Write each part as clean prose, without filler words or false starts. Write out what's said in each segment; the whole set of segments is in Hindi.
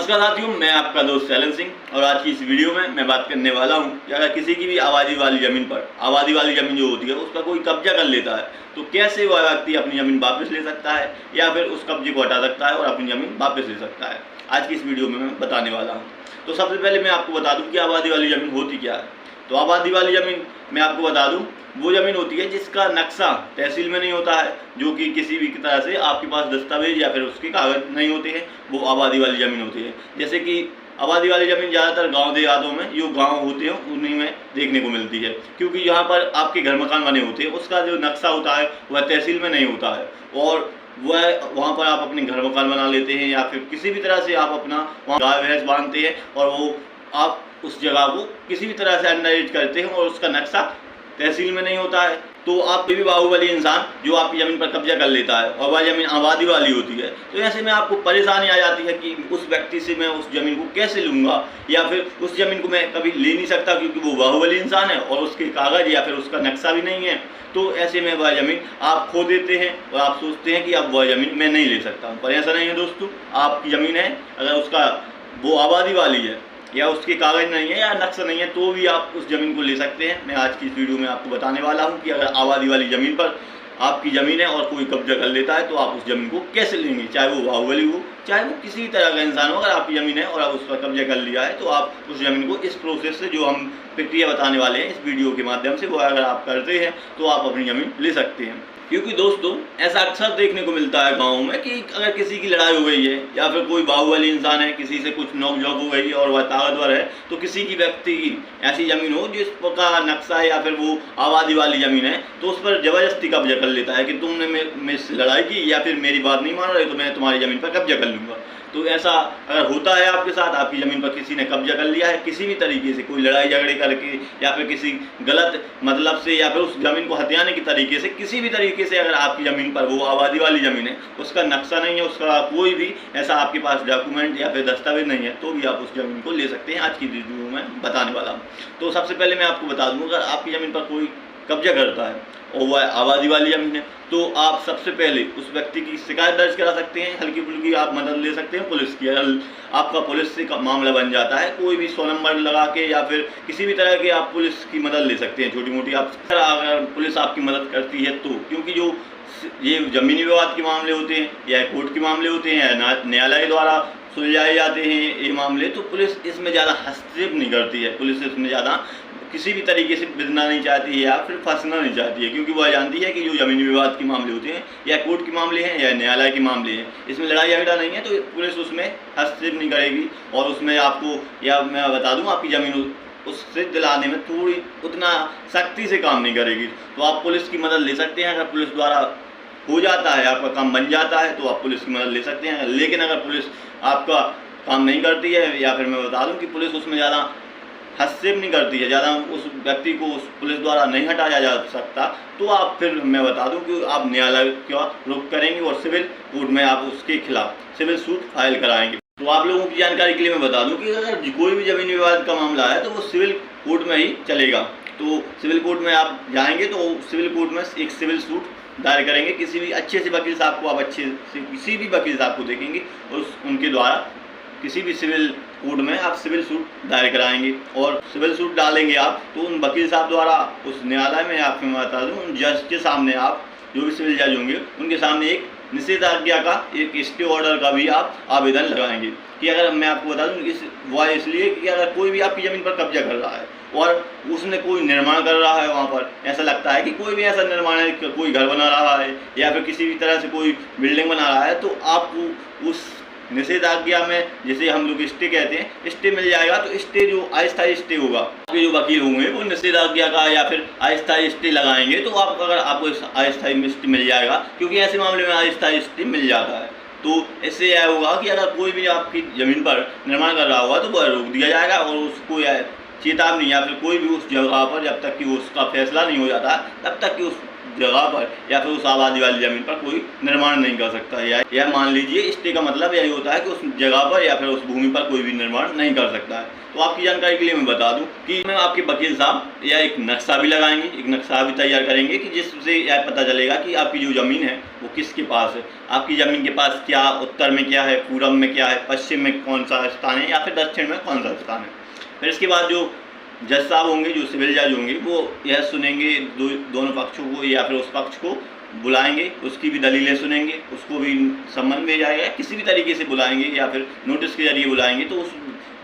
नमस्कार साथियों, मैं आपका दोस्त शैलन सिंह और आज की इस वीडियो में मैं बात करने वाला हूं कि अगर किसी की भी आबादी वाली ज़मीन पर आबादी वाली ज़मीन जो होती है उसका कोई कब्जा कर लेता है तो कैसे वह व्यक्ति अपनी ज़मीन वापस ले सकता है या फिर उस कब्जे को हटा सकता है और अपनी ज़मीन वापस ले सकता है। आज की इस वीडियो में मैं बताने वाला हूँ। तो सबसे पहले मैं आपको बता दूँ कि आबादी वाली ज़मीन होती क्या है। तो आबादी वाली ज़मीन मैं आपको बता दूँ वो ज़मीन होती है जिसका नक्शा तहसील में नहीं होता है, जो कि किसी भी तरह से आपके पास दस्तावेज या फिर उसके कागज नहीं होते हैं, वो आबादी वाली ज़मीन होती है। जैसे कि आबादी वाली ज़मीन ज़्यादातर गांव देहातों में जो गांव होते हैं उन्हीं में देखने को मिलती है, क्योंकि यहाँ पर आपके घर मकान बने होते हैं, उसका जो नक्शा होता है वह तहसील में नहीं होता है और वहाँ पर आप अपने घर मकान बना लेते हैं या फिर किसी भी तरह से आप अपना वहाँ गाय भैंस बांधते हैं और वो आप उस जगह को किसी भी तरह से अंडररेट करते हैं और उसका नक्शा तहसील में नहीं होता है। तो आप भी बाहुबली इंसान जो आपकी ज़मीन पर कब्जा कर लेता है और वह ज़मीन आबादी वाली होती है, तो ऐसे में आपको परेशानी आ जाती है कि उस व्यक्ति से मैं उस ज़मीन को कैसे लूँगा या फिर उस ज़मीन को मैं कभी ले नहीं सकता क्योंकि वो बाहुबली इंसान है और उसके कागज़ या फिर उसका नक्शा भी नहीं है। तो ऐसे में वह ज़मीन आप खो देते हैं और आप सोचते हैं कि अब वह ज़मीन मैं नहीं ले सकता हूँ, पर ऐसा नहीं है दोस्तों। आपकी ज़मीन है, अगर उसका वो आबादी वाली है या उसके कागज नहीं है या नक्शा नहीं है तो भी आप उस ज़मीन को ले सकते हैं। मैं आज की इस वीडियो में आपको बताने वाला हूं कि अगर आबादी वाली ज़मीन पर आपकी ज़मीन है और कोई कब्जा कर लेता है तो आप उस ज़मीन को कैसे लेंगे, चाहे वो बाहुबली हो चाहे वो किसी भी तरह का इंसान हो। अगर आपकी ज़मीन है और आप उस पर कब्जा कर लिया है तो आप उस ज़मीन को इस प्रोसेस से जो हम प्रक्रिया बताने वाले हैं इस वीडियो के माध्यम से, वो अगर आप करते हैं तो आप अपनी ज़मीन ले सकते हैं। क्योंकि दोस्तों ऐसा अक्सर देखने को मिलता है गाँव में कि अगर किसी की लड़ाई हो गई है या फिर कोई बाहुबली इंसान है, किसी से कुछ नोक-झोंक हो गई और वह ताकतवर है, तो किसी की व्यक्ति की ऐसी ज़मीन हो जिस का नक्शा या फिर वो आबादी वाली ज़मीन है तो उस पर ज़बरदस्ती कब्जा कर लेता है कि तुमने मेरे से लड़ाई की या फिर मेरी बात नहीं मान रहे तो मैं तुम्हारी ज़मीन पर कब्जा कर लूँगा। तो ऐसा अगर होता है आपके साथ, आपकी ज़मीन पर किसी ने कब्जा कर लिया है किसी भी तरीके से, कोई लड़ाई झगड़े करके या फिर किसी गलत मतलब से या फिर उस ज़मीन को हथियाने की तरीके से, किसी भी तरीके से अगर आपकी ज़मीन पर वो आबादी वाली ज़मीन है, उसका नक्शा नहीं है, उसका कोई भी ऐसा आपके पास डॉक्यूमेंट या फिर दस्तावेज नहीं है, तो भी आप उस ज़मीन को ले सकते हैं। आज की वीडियो में बताने वाला हूँ। तो सबसे पहले मैं आपको बता दूँ, अगर आपकी ज़मीन पर कोई कब्जा करता है और वह आबादी वाली ज़मीन है तो आप सबसे पहले उस व्यक्ति की शिकायत दर्ज करा सकते हैं। हल्की फुल्की आप मदद ले सकते हैं पुलिस की। अगर आपका पुलिस से मामला बन जाता है, कोई भी 100 नंबर लगा के या फिर किसी भी तरह के आप पुलिस की मदद ले सकते हैं, छोटी मोटी। आप अगर पुलिस आपकी मदद करती है तो, क्योंकि जो ये ज़मीनी विवाद के मामले होते हैं या कोर्ट के मामले होते हैं या न्यायालय द्वारा सुलझाए जाते हैं ये मामले, तो पुलिस इसमें ज़्यादा हस्तक्षेप नहीं करती है। पुलिस इसमें ज़्यादा किसी भी तरीके से बिगड़ना नहीं चाहती है या फिर फंसना नहीं चाहती है, क्योंकि वह जानती है कि जो ज़मीनी विवाद के मामले होते हैं या कोर्ट के मामले हैं या न्यायालय के मामले हैं, इसमें लड़ाई झगड़ा नहीं है तो पुलिस उसमें हस्तक्षेप नहीं करेगी और उसमें आपको, या मैं बता दूं, आपकी ज़मीन उससे दिलाने में थोड़ी उतना सख्ती से काम नहीं करेगी। तो आप पुलिस की मदद ले सकते हैं। अगर पुलिस द्वारा हो जाता है, आपका काम बन जाता है, तो आप पुलिस की मदद ले सकते हैं। लेकिन अगर पुलिस आपका काम नहीं करती है या फिर मैं बता दूं कि पुलिस उसमें ज़्यादा हस्तक्षेप नहीं करती है, ज़्यादा उस व्यक्ति को उस पुलिस द्वारा नहीं हटाया जा सकता, तो आप फिर मैं बता दूं कि आप न्यायालय का रुख करेंगे और सिविल कोर्ट में आप उसके खिलाफ सिविल सूट फाइल कराएंगे। तो आप लोगों की जानकारी के लिए मैं बता दूं कि अगर कोई भी ज़मीनी विवाद का मामला है तो वो सिविल कोर्ट में ही चलेगा। तो सिविल कोर्ट में आप जाएंगे तो सिविल कोर्ट में एक सिविल सूट दायर करेंगे। किसी भी अच्छे से वकील साहब को आप अच्छे से किसी भी वकील साहब को देखेंगे और उनके द्वारा किसी भी सिविल कोर्ट में आप सिविल सूट दायर कराएंगे और सिविल सूट डालेंगे आप, तो उन वकील साहब द्वारा उस न्यायालय में आपको मैं बता दूँ, उन जज के सामने आप जो भी सिविल जज होंगे उनके सामने एक निषेधाज्ञा का, एक स्टे ऑर्डर का भी आप आवेदन लगाएंगे। कि अगर मैं आपको बता दूँ वह इसलिए कि अगर कोई भी आपकी ज़मीन पर कब्जा कर रहा है और उसने कोई निर्माण कर रहा है, वहाँ पर ऐसा लगता है कि कोई भी ऐसा निर्माण है, कोई घर बना रहा है या फिर किसी भी तरह से कोई बिल्डिंग बना रहा है, तो आपको उस निषेधाज्ञा में, जिसे हम लोग स्टे कहते हैं, स्टे मिल जाएगा। तो स्टे जो अस्थायी स्टे होगा, आपके जो वकील होंगे वो निषेधाज्ञा का या फिर अस्थायी स्टे लगाएंगे, तो आप अगर आपको अस्थायी स्टे मिल जाएगा, क्योंकि ऐसे मामले में अस्थायी स्टे मिल जाता है। तो इससे यह होगा कि अगर कोई भी आपकी ज़मीन पर निर्माण कर रहा होगा तो वह रोक दिया जाएगा और उसको चेतावनी या फिर कोई भी उस जगह पर जब तक कि उसका फैसला नहीं हो जाता तब तक कि उस जगह पर या फिर उस आबादी वाली ज़मीन पर कोई निर्माण नहीं कर सकता है। या मान लीजिए स्टे का मतलब यही होता है कि उस जगह पर या फिर उस भूमि पर कोई भी निर्माण नहीं कर सकता है। तो आपकी जानकारी के लिए मैं बता दूं कि मैं आपके वकील साहब या एक नक्शा भी लगाएंगे, एक नक्शा भी तैयार करेंगे कि जिससे यह पता चलेगा कि आपकी जो ज़मीन है वो किसके पास है, आपकी ज़मीन के पास क्या, उत्तर में क्या है, पूरब में क्या है, पश्चिम में कौन सा स्थान है या फिर दक्षिण में कौन सा स्थान है। फिर इसके बाद जो जज साहब होंगे, जो सिविल जज होंगे, वो यह सुनेंगे दोनों पक्षों को या फिर उस पक्ष को बुलाएंगे, उसकी भी दलीलें सुनेंगे, उसको भी सम्मन भेजा जाएगा, किसी भी तरीके से बुलाएंगे या फिर नोटिस के जरिए बुलाएंगे। तो उस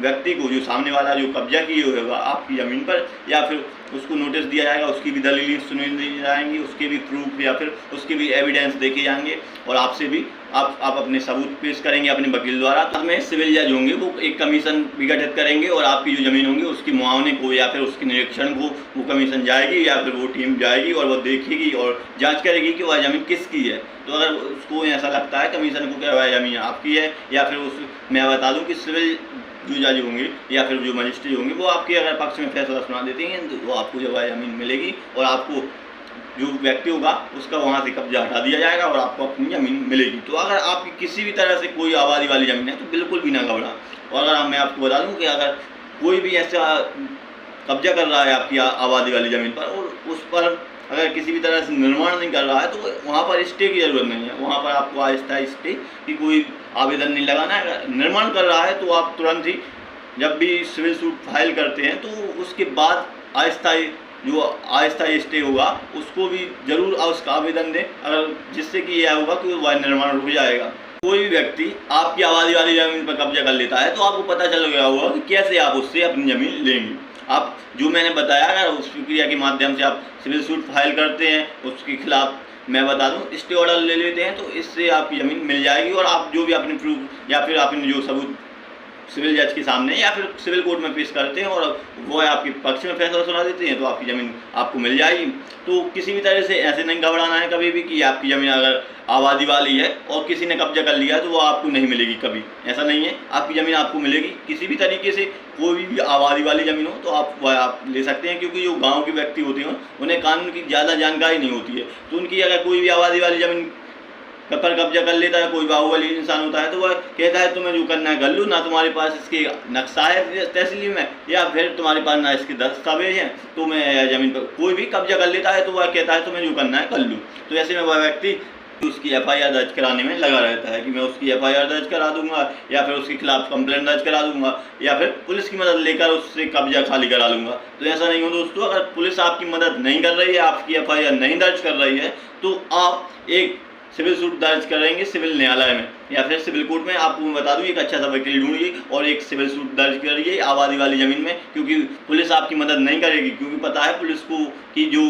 व्यक्ति को, जो सामने वाला जो कब्जा किए होगा आपकी ज़मीन पर, या फिर उसको नोटिस दिया जाएगा, उसकी भी दलीलें सुनी जाएंगी, उसके भी प्रूफ या फिर उसके भी एविडेंस देखे जाएंगे और आपसे भी आप अपने सबूत पेश करेंगे अपने वकील द्वारा। तो में सिविल जज होंगे वो एक कमीशन भी गठित करेंगे और आपकी जो ज़मीन होंगी उसकी मुआवने को या फिर उसके निरीक्षण को वो कमीशन जाएगी या फिर वो टीम जाएगी और वो देखेगी और जांच करेगी कि वह ज़मीन किसकी है। तो अगर उसको ऐसा लगता है कमीशन को कि वह ज़मीन आपकी है, या फिर उस मैं बता दूँ कि सिविल जो जज होंगे या फिर जो मजिस्ट्रेट होंगे वो आपके अगर पक्ष में फैसला सुना देते हैं तो वो आपको जब ज़मीन मिलेगी और आपको जो व्यक्ति होगा उसका वहाँ से कब्जा हटा दिया जाएगा और आपको अपनी ज़मीन मिलेगी। तो अगर आपकी किसी भी तरह से कोई आबादी वाली ज़मीन है तो बिल्कुल भी ना घबराएं। और अगर मैं आपको बता दूँ कि अगर कोई भी ऐसा कब्जा कर रहा है आपकी आबादी वाली ज़मीन पर और उस पर अगर किसी भी तरह से निर्माण नहीं कर रहा है तो वहाँ पर स्टे की ज़रूरत नहीं है। वहाँ पर आपको अस्थायी स्टे की कोई आवेदन नहीं लगाना है। अगर निर्माण कर रहा है तो आप तुरंत ही जब भी सिविल सूट फाइल करते हैं तो उसके बाद अस्थायी स्टे होगा उसको भी जरूर उसका आवेदन दें, अगर जिससे कि यह होगा कि वह निर्माण रुक जाएगा। कोई भी व्यक्ति आपकी आबादी वाली ज़मीन पर कब्जा कर लेता है तो आपको पता चल गया होगा कि कैसे आप उससे अपनी ज़मीन लेंगे। आप जो मैंने बताया, अगर उस प्रक्रिया के माध्यम से आप सिविल सूट फाइल करते हैं, उसके खिलाफ मैं बता दूं स्टे ऑर्डर ले लेते हैं तो इससे आपकी ज़मीन मिल जाएगी और आप जो भी अपने प्रूफ या फिर आपने जो सबूत सिविल जज के सामने या फिर सिविल कोर्ट में पेश करते हैं और वो आपके पक्ष में फैसला सुना देते हैं तो आपकी ज़मीन आपको मिल जाएगी। तो किसी भी तरह से ऐसे नहीं घबराना है कभी भी कि आपकी ज़मीन अगर आबादी वाली है और किसी ने कब्जा कर लिया तो वो आपको नहीं मिलेगी, कभी ऐसा नहीं है। आपकी ज़मीन आपको मिलेगी किसी भी तरीके से, कोई भी आबादी वाली ज़मीन हो तो आप ले सकते हैं, क्योंकि जो गाँव के व्यक्ति होते हैं उन्हें कानून की ज़्यादा जानकारी नहीं होती है। तो उनकी अगर कोई भी आबादी वाली ज़मीन पर कब्जा कर लेता है, कोई बाहुबली इंसान होता है तो वह कहता है तुम्हें जो करना है कर लो, ना तुम्हारे पास इसके नक्शा है तहसील में या फिर तुम्हारे पास ना इसके दस्तावेज हैं, तो मैं ज़मीन पर कोई भी कब्जा कर लेता है तो वह कहता है तुम्हें जो करना है कर लो। तो ऐसे में वह व्यक्ति उसकी FIR दर्ज कराने में लगा रहता है कि मैं उसकी FIR दर्ज करा दूंगा या फिर उसके खिलाफ कंप्लेंट दर्ज करा दूंगा या फिर पुलिस की मदद लेकर उससे कब्जा खाली करा लूँगा। तो ऐसा नहीं हो दोस्तों, अगर पुलिस आपकी मदद नहीं कर रही है, आपकी FIR नहीं दर्ज कर रही है तो आप एक सिविल सूट दर्ज करेंगे सिविल न्यायालय में या फिर सिविल कोर्ट में। आपको मैं बता दूं एक अच्छा सा वकील ढूंढिए और एक सिविल सूट दर्ज करिए आबादी वाली ज़मीन में, क्योंकि पुलिस आपकी मदद नहीं करेगी, क्योंकि पता है पुलिस को कि जो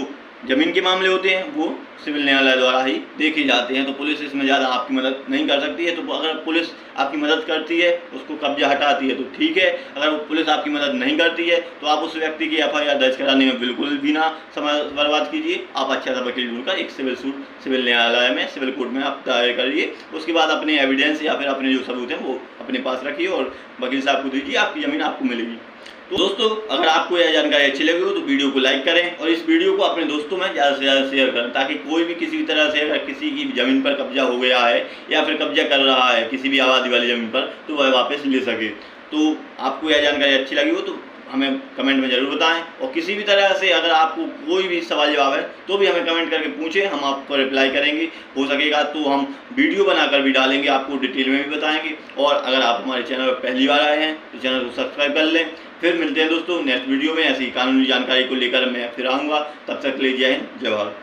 ज़मीन के मामले होते हैं वो सिविल न्यायालय द्वारा ही देखे जाते हैं, तो पुलिस इसमें ज़्यादा आपकी मदद नहीं कर सकती है। तो अगर पुलिस आपकी मदद करती है, उसको कब्जा हटाती है तो ठीक है, अगर पुलिस आपकी मदद नहीं करती है तो आप उस व्यक्ति की FIR दर्ज कराने में बिल्कुल भी ना समय बर्बाद कीजिए। आप अच्छा सा वकील ढूंढकर एक सिविल सूट सिविल न्यायालय में सिविल कोर्ट में आप दायर करिए। उसके बाद अपने एविडेंस या फिर अपने जो सबूत हैं वो अपने पास रखिए और वकील साहब को दीजिए, आपकी ज़मीन आपको मिलेगी। तो दोस्तों अगर आपको यह जानकारी अच्छी लगी हो तो वीडियो को लाइक करें और इस वीडियो को अपने दोस्तों में ज़्यादा से ज़्यादा शेयर करें, ताकि कोई भी किसी भी तरह से अगर किसी की ज़मीन पर कब्जा हो गया है या फिर कब्जा कर रहा है किसी भी आबादी वाली ज़मीन पर तो वह वापस ले सके। तो आपको यह जानकारी अच्छी लगी हो तो हमें कमेंट में ज़रूर बताएं और किसी भी तरह से अगर आपको कोई भी सवाल जवाब है तो भी हमें कमेंट करके पूछें, हम आपको रिप्लाई करेंगे। हो सकेगा तो हम वीडियो बनाकर भी डालेंगे, आपको डिटेल में भी बताएंगे। और अगर आप हमारे चैनल पर पहली बार आए हैं तो चैनल को सब्सक्राइब कर लें। फिर मिलते हैं दोस्तों नेक्स्ट वीडियो में, ऐसी कानूनी जानकारी को लेकर मैं फिर आऊँगा। तब तक ले जय हिंद, जय भारत।